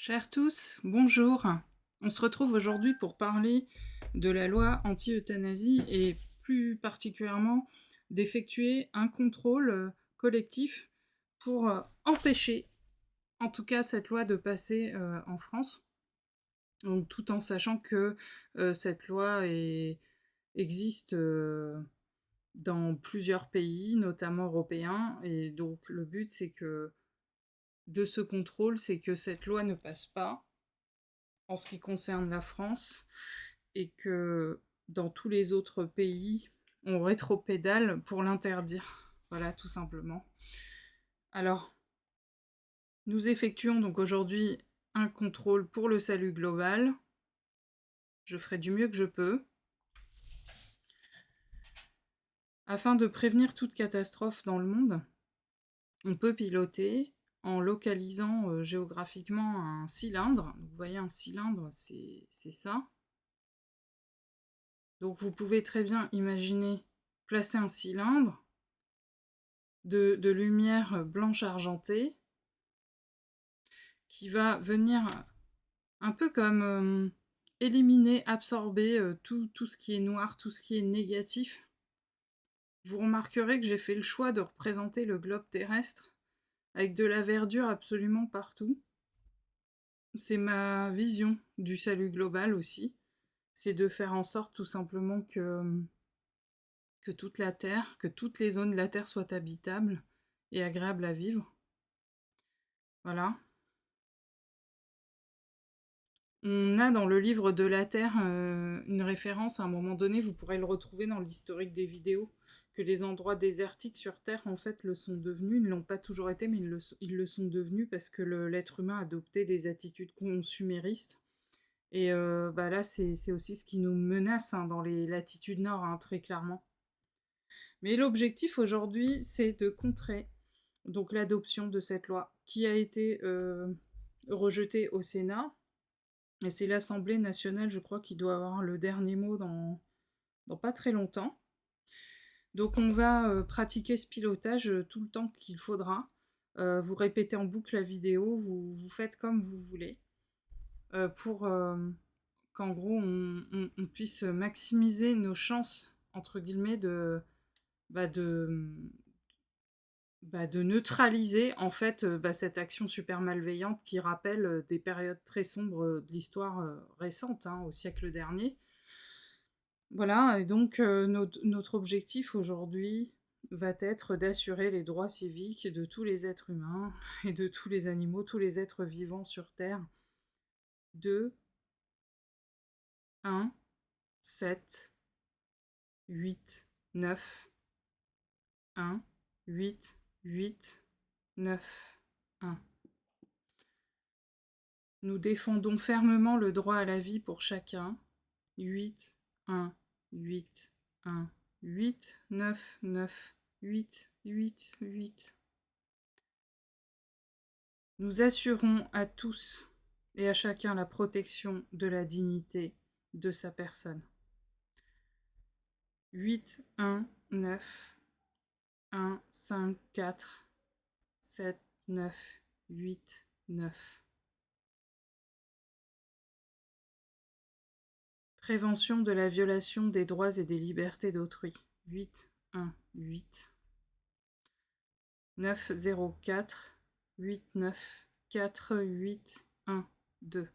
Chers tous, bonjour. On se retrouve aujourd'hui pour parler de la loi anti-euthanasie et plus particulièrement d'effectuer un contrôle collectif pour empêcher, en tout cas, cette loi de passer en France. Donc, tout en sachant que cette loi existe dans plusieurs pays, notamment européens. Et donc, le but, c'est que de ce contrôle, c'est que cette loi ne passe pas en ce qui concerne la France et que dans tous les autres pays, on rétropédale pour l'interdire. Voilà, tout simplement. Alors, nous effectuons donc aujourd'hui un contrôle pour le salut global. Je ferai du mieux que je peux. Afin de prévenir toute catastrophe dans le monde, on peut piloter en localisant géographiquement un cylindre. Vous voyez, un cylindre, c'est ça. Donc vous pouvez très bien imaginer placer un cylindre de lumière blanche argentée qui va venir un peu comme éliminer, absorber tout ce qui est noir, tout ce qui est négatif. Vous remarquerez que j'ai fait le choix de représenter le globe terrestre avec de la verdure absolument partout. C'est ma vision du salut global aussi. C'est de faire en sorte tout simplement que toute la Terre, que toutes les zones de la Terre soient habitables et agréables à vivre. Voilà. On a dans le livre de la Terre une référence à un moment donné, vous pourrez le retrouver dans l'historique des vidéos, que les endroits désertiques sur Terre en fait le sont devenus, ils ne l'ont pas toujours été, mais ils le sont devenus parce que l'être humain a adopté des attitudes consuméristes. Et là, c'est aussi ce qui nous menace dans les latitudes nord, très clairement. Mais l'objectif aujourd'hui, c'est de contrer donc l'adoption de cette loi qui a été rejetée au Sénat. Et c'est l'Assemblée nationale, je crois, qui doit avoir le dernier mot dans pas très longtemps. Donc on va pratiquer ce pilotage tout le temps qu'il faudra. Vous répétez en boucle la vidéo, vous faites comme vous voulez, pour qu'en gros on puisse maximiser nos chances, entre guillemets, bah, de, de neutraliser en fait cette action super malveillante qui rappelle des périodes très sombres de l'histoire récente, au siècle dernier. Voilà, et donc notre objectif aujourd'hui va être d'assurer les droits civiques de tous les êtres humains et de tous les animaux, tous les êtres vivants sur Terre, de 1, 7, 8, 9, 1, 8, 8, 9, 1. Nous défendons fermement le droit à la vie pour chacun. 8, 1, 8, 1, 8, 9, 9, 8, 8, 8. Nous assurons à tous et à chacun la protection de la dignité de sa personne. 8, 1, 9, 1, 5, 4, 7, 9, 8, 9. Prévention de la violation des droits et des libertés d'autrui. 8, 1, 8. 9, 0, 4, 8, 9, 4, 8, 1, 2.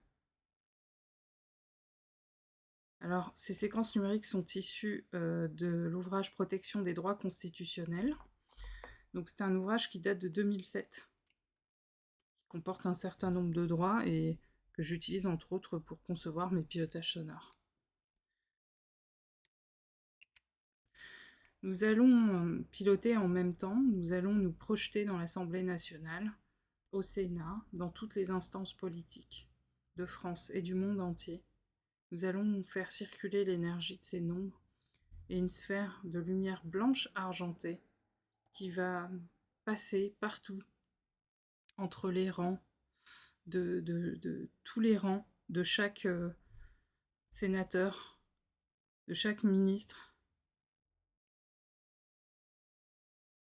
Alors, ces séquences numériques sont issues de l'ouvrage Protection des droits constitutionnels. Donc, c'est un ouvrage qui date de 2007, qui comporte un certain nombre de droits et que j'utilise entre autres pour concevoir mes pilotages sonores. Nous allons piloter en même temps, nous allons nous projeter dans l'Assemblée nationale, au Sénat, dans toutes les instances politiques de France et du monde entier. Nous allons faire circuler l'énergie de ces nombres et une sphère de lumière blanche argentée qui va passer partout entre les rangs de tous les rangs de chaque sénateur, de chaque ministre.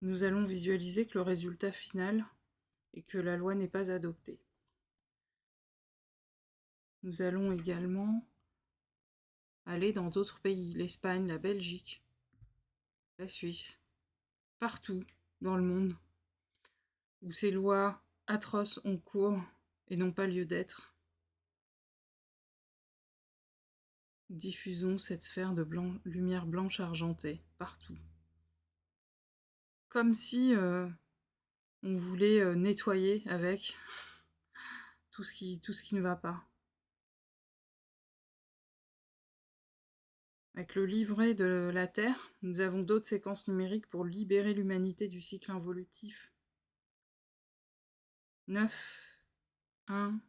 Nous allons visualiser que le résultat final est que la loi n'est pas adoptée. Nous allons également aller dans d'autres pays, l'Espagne, la Belgique, la Suisse, partout dans le monde, où ces lois atroces ont cours et n'ont pas lieu d'être. Diffusons cette sphère de lumière blanche argentée partout. Comme si on voulait nettoyer avec tout ce qui ne va pas. Avec le livret de la Terre, nous avons d'autres séquences numériques pour libérer l'humanité du cycle involutif. 9, 1,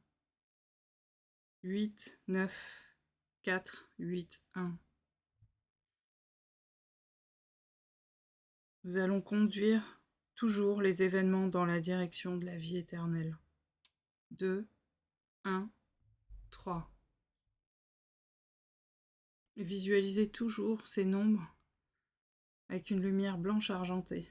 8, 9, 4, 8, 1. Nous allons conduire toujours les événements dans la direction de la vie éternelle. 2, 1, 3. Et visualisez toujours ces nombres avec une lumière blanche argentée.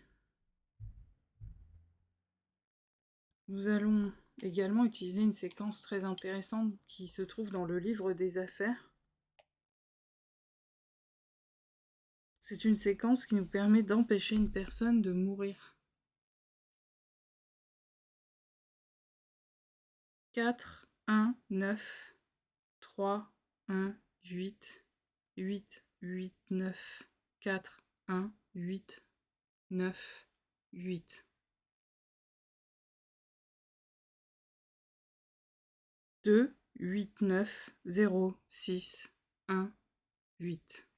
Nous allons également utiliser une séquence très intéressante qui se trouve dans le livre des affaires. C'est une séquence qui nous permet d'empêcher une personne de mourir. 4, 1, 9, 3, 1, 8, 8, 8, 9, 4, 1, 8, 9, 8. 2, 8, 9, 0, 6, 1, 8.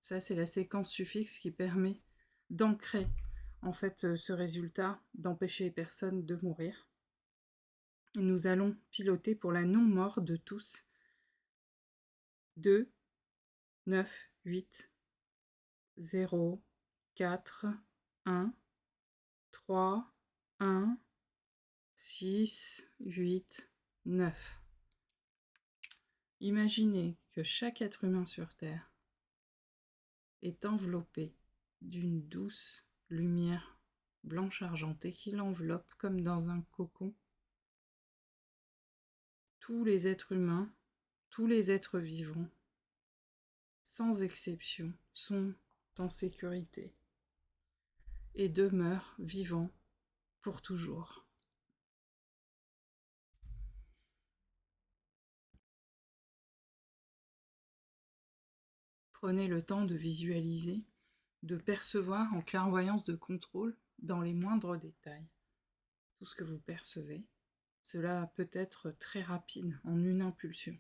Ça, c'est la séquence suffixe qui permet d'ancrer en fait ce résultat, d'empêcher les personnes de mourir. Et nous allons piloter pour la non-mort de tous. 2, 9, 8, 0, 4, 1, 3, 1, 6, 8, 9. Imaginez que chaque être humain sur Terre est enveloppé d'une douce lumière blanche argentée qui l'enveloppe comme dans un cocon. Tous les êtres humains, tous les êtres vivants, sans exception, sont en sécurité et demeurent vivants pour toujours. Prenez le temps de visualiser, de percevoir en clairvoyance de contrôle dans les moindres détails tout ce que vous percevez. Cela peut être très rapide, en une impulsion.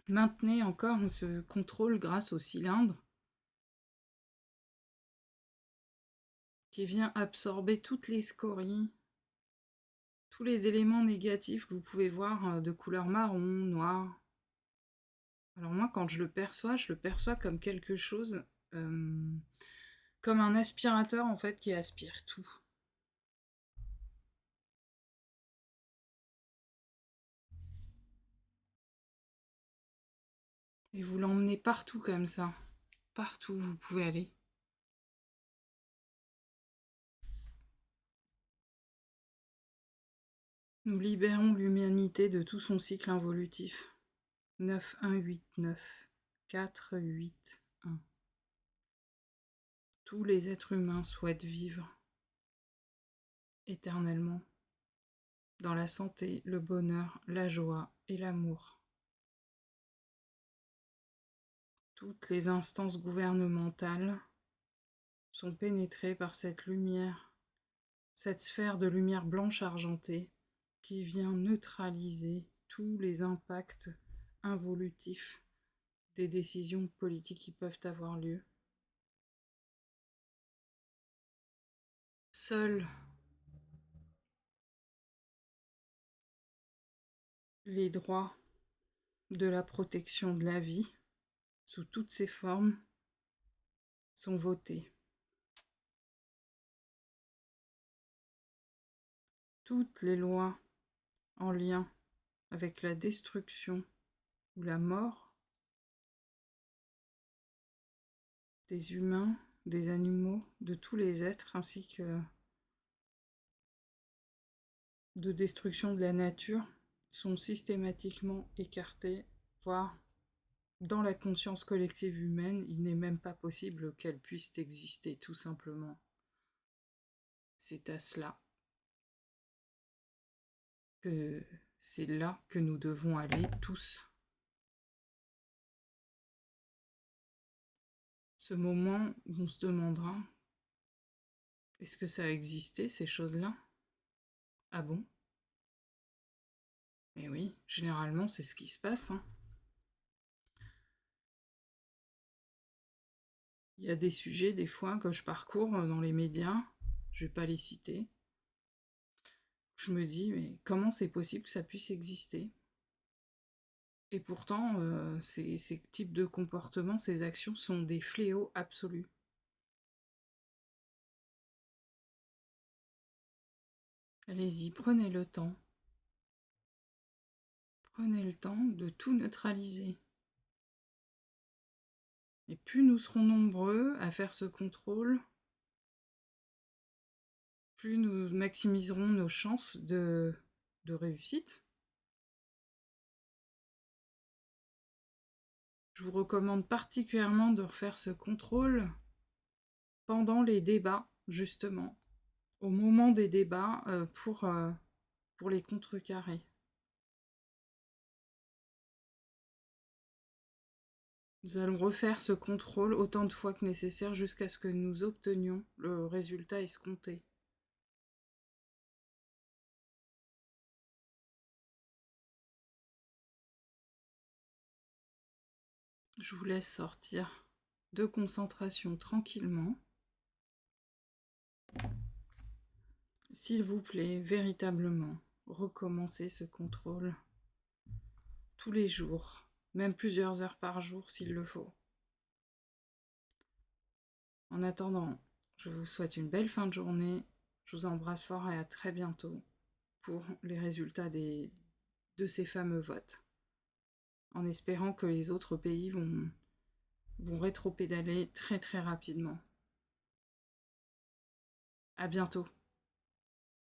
Maintenez encore ce contrôle grâce au cylindre qui vient absorber toutes les scories, tous les éléments négatifs que vous pouvez voir de couleur marron, noir. Alors moi, quand je le perçois comme quelque chose, comme un aspirateur en fait qui aspire tout. Et vous l'emmenez partout comme ça. Partout où vous pouvez aller. Nous libérons l'humanité de tout son cycle involutif. 9, 1, 8, 9, 4, 8, 1. Tous les êtres humains souhaitent vivre éternellement dans la santé, le bonheur, la joie et l'amour. Toutes les instances gouvernementales sont pénétrées par cette lumière, cette sphère de lumière blanche argentée qui vient neutraliser tous les impacts involutifs des décisions politiques qui peuvent avoir lieu. Seuls les droits de la protection de la vie, sous toutes ses formes, sont votés. Toutes les lois en lien avec la destruction ou la mort des humains des animaux, de tous les êtres, ainsi que de destruction de la nature, sont systématiquement écartés, voire dans la conscience collective humaine, il n'est même pas possible qu'elles puissent exister, tout simplement. C'est à cela que c'est là que nous devons aller tous. Ce moment où on se demandera, est-ce que ça a existé, ces choses-là? Ah bon? Eh oui, généralement c'est ce qui se passe, hein. Il y a des sujets, des fois, que je parcours dans les médias, je vais pas les citer, je me dis, mais comment c'est possible que ça puisse exister? Et pourtant, ces types de comportements, ces actions sont des fléaux absolus. Allez-y, prenez le temps. Prenez le temps de tout neutraliser. Et plus nous serons nombreux à faire ce contrôle, plus nous maximiserons nos chances de réussite. Je vous recommande particulièrement de refaire ce contrôle pendant les débats, justement, au moment des débats, pour les contrecarrer. Nous allons refaire ce contrôle autant de fois que nécessaire jusqu'à ce que nous obtenions le résultat escompté. Je vous laisse sortir de concentration tranquillement. S'il vous plaît, véritablement, recommencez ce contrôle tous les jours, même plusieurs heures par jour s'il le faut. En attendant, je vous souhaite une belle fin de journée, je vous embrasse fort et à très bientôt pour les résultats de ces fameux votes, en espérant que les autres pays vont rétropédaler très très rapidement. À bientôt.